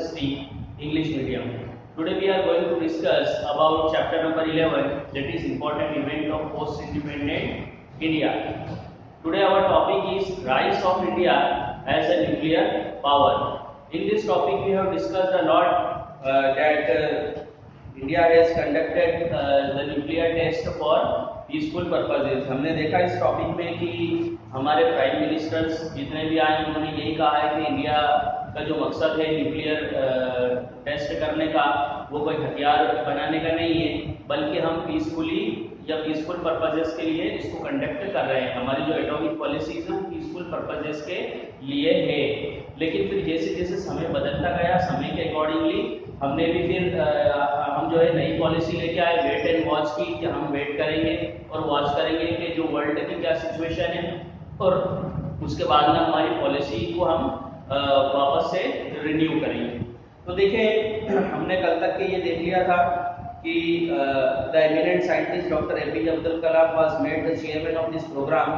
16 English medium. Today we are going to discuss about chapter number 11, that is important event of post-independent India. Today our topic is rise of India as a nuclear power. In this topic we have discussed a lot that India has conducted the nuclear test for peaceful purposes. हमने देखा इस topic में कि हमारे prime ministers जितने भी आए उन्होंने यही कहा है कि इंडिया का जो मकसद है न्यूक्लियर टेस्ट करने का वो कोई हथियार बनाने का नहीं है, बल्कि हम पीसफुली या पीसफुल पर्पजेस के लिए इसको कंडक्ट कर रहे हैं. हमारी जो एटॉमिक पॉलिसीज है पीसफुल पर्पजेस के लिए है. लेकिन फिर जैसे जैसे समय बदलता गया, समय के अकॉर्डिंगली हमने भी फिर हम जो है नई पॉलिसी लेके आए वेट एंड वॉच की, कि हम वेट करेंगे और वॉच करेंगे कि जो वर्ल्ड की क्या सिचुएशन है, और उसके बाद में हमारी पॉलिसी को हम वापस से रिन्यू करेंगे. तो देखिए हमने कल तक के ये देख लिया था कि the eminent scientist doctor APJ Abdul Kalam was made the chairman of this program.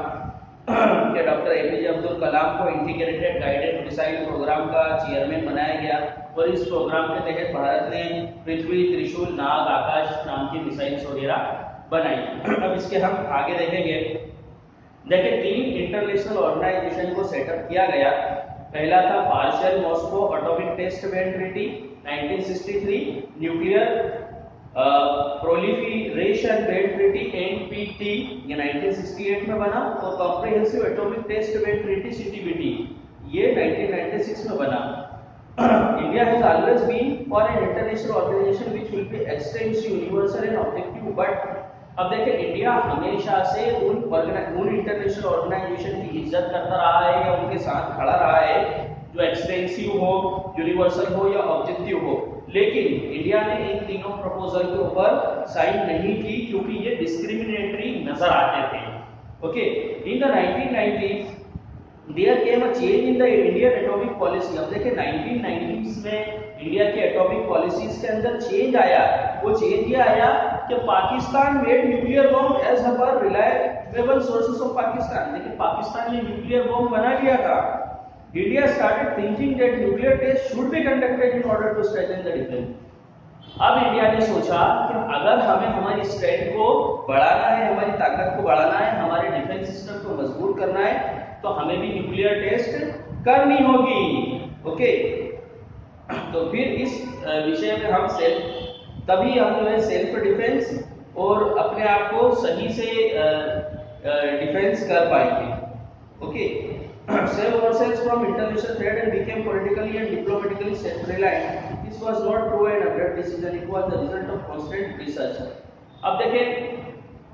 कि डॉक्टर एपीजे अब्दुल कलाम को इंटीग्रेटेड गाइडेड मिसाइल प्रोग्राम का चेयरमैन बनाया गया, और इस प्रोग्राम के तहत भारत ने पृथ्वी, त्रिशूल, नाग, आकाश नाम की मिसाइल्स वगैरह बनाई. अब इसके हम आगे देखेंगे. देखिए 3 इंटरनेशनल ऑर्गेनाइजेशन को सेटअप किया गया. पहला था partial Moscow atomic test ban treaty 1963, nuclear proliferation ban treaty NPT ये 1968 में बना, और comprehensive atomic test ban treaty CTBT ये 1996 में बना. India has always been for an international organization which will be extensive, universal and objective. But अब देखिए India हमेशा से उन इंटरनेशनल ऑर्गेनाइजेशन की इज्जत करता रहा है या उनके साथ खड़ा रहा है जो एक्सटेंसिव हो, यूनिवर्सल हो या ऑब्जेक्टिव हो. लेकिन इंडिया ने इन तीनों प्रपोजल के ऊपर साइन नहीं की क्योंकि ये डिस्क्रिमिनेटरी नजर आते थे. Okay, in the 1990s there came a change in the Indian atomic policy. अब देखिए 1990s में इंडिया की एटॉमिक पॉलिसीज के अंदर चेंज आया. वो चेंज ये आया कि Pakistan made nuclear bomb as her reliable sources of Pakistan. देखिए पाकिस्तान ने न्यूक्लियर बॉम्ब बना लिया था. India started thinking that nuclear test should be conducted in order to strengthen the defence. अब इंडिया ने सोचा कि अगर हमें हमारी स्ट्रेंथ को बढ़ाना है, हमारी ताकत को बढ़ाना है, हमारे डिफेंस सिस्टम को मजबूत करना है, तो हमें भी न्यूक्लियर टेस्ट करनी होगी. ओके, तो फिर इस विषय में हम तभी हम जो है सेल्फ डिफेंस और अपने आप को सही से डिफेंस कर पाएंगे. Okay, save ourselves from international threat and became politically and diplomatically self-reliant. This was not true and abrupt decision. It was the result of constant research. अब देखें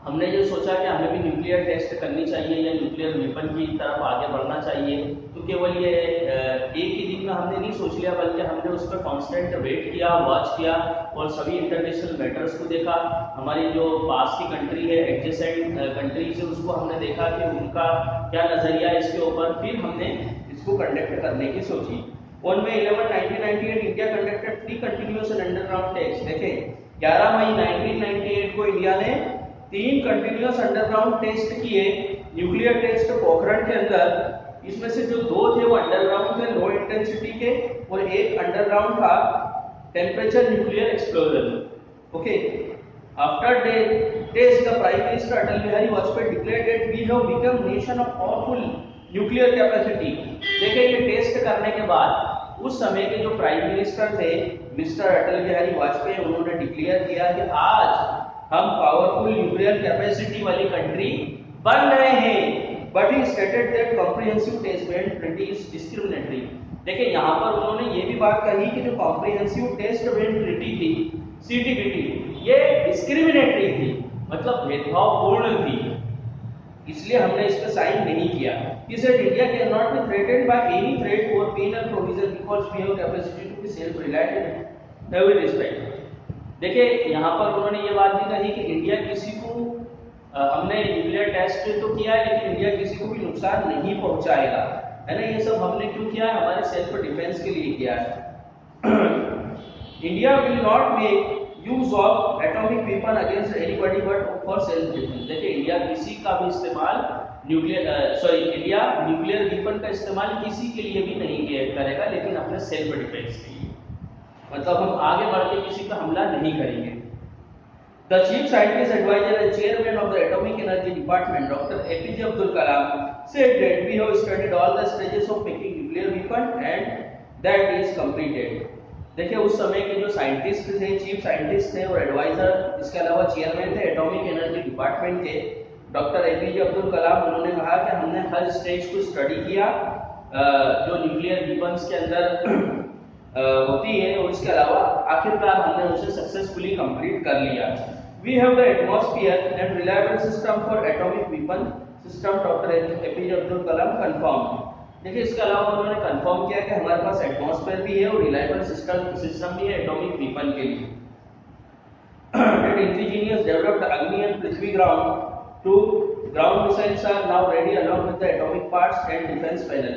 हमने जो सोचा कि हमें भी न्यूक्लियर टेस्ट करनी चाहिए या न्यूक्लियर वेपन की तरफ आगे बढ़ना चाहिए, तो केवल ये एक ही दिन में हमने नहीं सोच लिया, बल्कि हमने उस पर कांस्टेंट वेट किया, वॉच किया और सभी इंटरनेशनल मैटर्स को देखा. हमारी जो पास की कंट्री है, एडजेसेंट कंट्रीज है, उसको हमने देखा कि उनका क्या नजरिया है इसके ऊपर. फिर हमने इसको कंडक्ट करने की सोची. On May 11, 1998 India conducted 3 continuous and underground test. देखें 11 मई 1998 को इंडिया ने 3 कंटिन्यूअस अंडरग्राउंड टेस्ट किए. न्यूक्लियर टेस्ट पोखरण के अंदर. इसमें से जो 2 थे वो अंडरग्राउंड थे, लो इंटेंसिटी के, और एक अंडरग्राउंड था temperature nuclear explosion. Okay, after test the prime minister Atal Bihari Vajpayee declared that we have become nation of powerful nuclear capacity. देखिए ये टेस्ट करने के बाद उस समय के जो प्राइम मिनिस्टर थे मिस्टर अटल बिहारी वाजपेयी, उन्होंने डिक्लेयर किया कि आज हम पावरफुल न्यूक्लियर कैपेसिटी वाली कंट्री बन रहे हैं. But he stated that comprehensive test ban treaty is discriminatory. देखिए यहाँ पर उन्होंने ये भी बात कही कि जो कॉम्प्रिहेंसिव टेस्ट बैन ट्रीटी थी सीटीबीटी, ये डिस्क्रिमिनेटरी थी, मतलब भेदभावपूर्ण थी, इसलिए हमने इस पर साइन नहीं किया. He said India cannot be threatened by any threat or penal provision because we have capacity to be self-reliant and have respect. देखिए यहाँ पर उन्होंने ये बात भी कही कि इंडिया किसी को हमने न्यूक्लियर टेस्ट तो किया है, लेकिन इंडिया किसी को भी नुकसान नहीं पहुंचाएगा, है ना. ये सब हमने क्यों किया है? हमारे सेल्फ डिफेंस के लिए किया है. India will not make use of atomic weapon against anybody but for self defence. देखिए इंडिया किसी का भी इस्तेमाल इंडिया न्यूक्लियर वेपन का इस्तेमाल किसी के लिए भी नहीं करेगा, लेकिन अपने सेल्फ डिफेंस के लिए. मतलब हम आगे बढ़ के किसी पर हमला नहीं करेंगे। The chief scientist adviser and chairman of the atomic energy department doctor APJ Abdul Kalam said that we have studied all the stages of making nuclear weapon and that is completed। देखिए उस समय के जो साइंटिस्ट थे, चीफ साइंटिस्ट थे और adviser, इसके अलावा चेयरमैन थे एटॉमिक एनर्जी डिपार्टमेंट के डॉक्टर एपीजे अब्दुल कलाम, उन्होंने कहा कि हमने हर स्टेज को स्टडी किया जो न्यूक्लियर वेपन्स के अंदर होती है, और इसके अलावा आखिरकार हमने उसे सक्सेसफुली कंप्लीट कर लिया। We have the atmosphere and reliable system for atomic weapon system, doctor APJ Abdul Kalam confirm. देखिए इसके अलावा उन्होंने कंफर्म किया कि हमारे पास एटमॉस्फेयर भी है और रिलायबल सिस्टम भी है एटॉमिक वेपन के लिए। That indigenous developed Agni and Prithvi ground missiles are now ready along with the atomic parts and defense panel।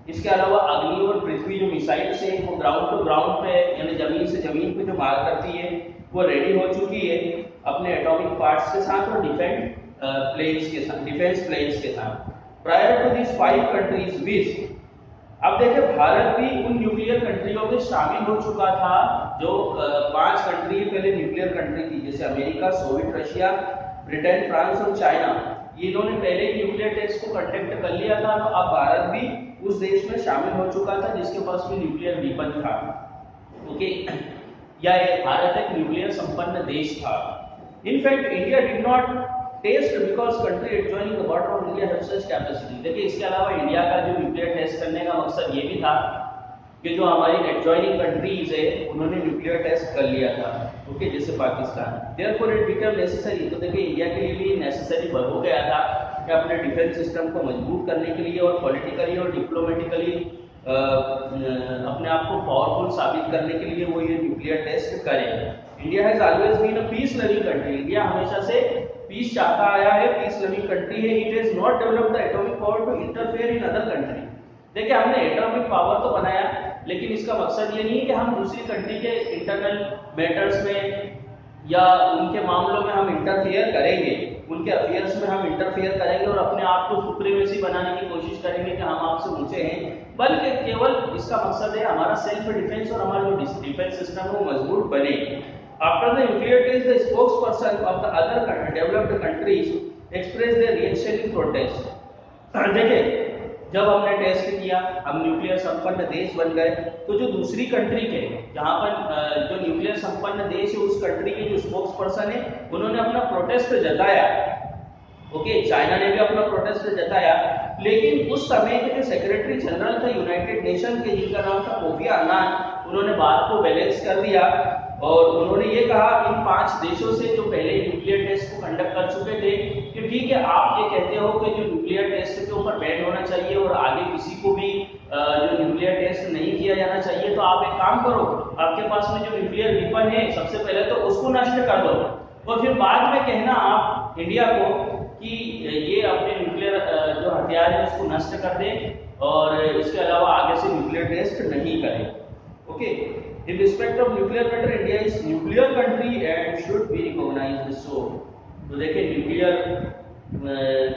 इसके अलावा अग्नि और पृथ्वी जो मिसाइल्स हैं वो ग्राउंड टू ग्राउंड पे यानी जमीन से जमीन पे जो मार करती है वो रेडी हो चुकी है अपने एटॉमिक पार्ट्स के साथ और डिफेंस प्लेन्स के साथ। Prior to this 5 countries which, अब देखिए भारत भी उन न्यूक्लियर कंट्रियों में शामिल हो चुका था जो 5 कंट्री पहले न्यूक्लियर कंट्री थी, जैसे America, Soviet Russia, Britain, France और चाइना। ये इन्होंने पहले ही न्यूक्लियर टेस्ट को कंडक्ट कर लिया था, तो अब भारत भी उस देश में शामिल हो चुका था जिसके पास भी न्यूक्लियर वेपन था। ओके, या ये भारत एक न्यूक्लियर संपन्न देश था। In fact India did not test because country adjoining the border of India have such capacity. देखिए इसके अलावा इंडिया का जो न्यूक्लियर टेस्ट करने का मकसद ये भी था कि जो हमारी एडजॉइनिंग कंट्रीज है उन्होंने न्यूक्लियर टेस्ट कर लिया था, ओके, जैसे Pakistan. Therefore it become necessary, तो देखिए इंडिया के लिए भी नेसेसरी हो गया था कि अपने डिफेंस सिस्टम को मजबूत करने के लिए और पॉलिटिकली और डिप्लोमेटिकली अपने आप को पावरफुल साबित करने के लिए वो ये न्यूक्लियर टेस्ट करें। India has always been a peace loving country. India हमेशा से पीस चाहता आया है, पीस लविंग कंट्री है। It has not developed the atomic power to interfere in other country. देखिए हमने एटॉमिक पावर तो बनाया, लेकिन इसका मकसद ये नहीं है कि हम दूसरी कंट्री के इंटरनल मैटर्स में या उनके मामलों में हम इंटरफेयर करेंगे, उनके अफेयर्स में हम इंटरफेयर करेंगे और अपने आप को सुप्रीमेसी बनाने की कोशिश करेंगे कि हम आपसे ऊंचे हैं, बल्कि केवल इसका मकसद है हमारा सेल्फ डिफेंस और हमारा जो डिफेंस सिस्टम है वो मजबूत बने। After the nuclear test the spokesperson of the other developed countries express their reaction in protest. देखिए जब हमने टेस्ट किया, हम न्यूक्लियर संपन्न देश बन गए, तो जो दूसरी कंट्री के जहां पर जो न्यूक्लियर संपन्न देश है उस कंट्री के जो स्पोक्स पर्सन है उन्होंने अपना प्रोटेस्ट जताया। ओके, चाइना ने भी अपना प्रोटेस्ट जताया, लेकिन उस समय के जो सेक्रेटरी जनरल थे यूनाइटेड नेशन के, जिनका नाम था कोफी अन्नान, उन्होंने बात को बैलेंस कर दिया और उन्होंने ये कहा इन 5 देशों से जो पहले न्यूक्लियर टेस्ट को कंडक्ट कर चुके थे कि ठीक है, आप ये कहते हो कि जो न्यूक्लियर टेस्ट के ऊपर बैन होना चाहिए और आगे किसी को भी जो न्यूक्लियर टेस्ट नहीं किया जाना चाहिए, तो आप एक काम करो, आपके पास में जो न्यूक्लियर वेपन है सबसे पहले तो उसको नष्ट कर दो और फिर बाद में कहना आप इंडिया को कि ये अपने न्यूक्लियर जो हथियार है उसको नष्ट कर दे और इसके अलावा आगे से न्यूक्लियर टेस्ट नहीं करे। Okay, in respect of nuclear matter, India is nuclear country and should be recognized so। तो देखिए न्यूक्लियर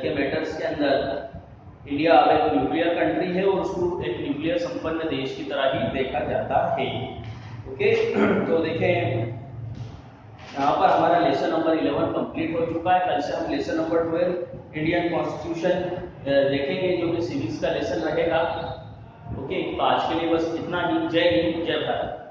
के मैटर्स के अंदर इंडिया अब एक न्यूक्लियर कंट्री है और उसको एक न्यूक्लियर संपन्न देश की तरह ही देखा जाता है। ओके, तो देखें यहाँ पर हमारा लेसन नंबर 11 कंप्लीट हो चुका है। कल से हम लेसन नंबर 12 इंडियन कॉन्स्टिट्यूशन देखेंगे जो कि सिविक्स का लेसन रहेगा। ओके, तो आज के लिए बस इतना ही। जय हिंद, जय भारत।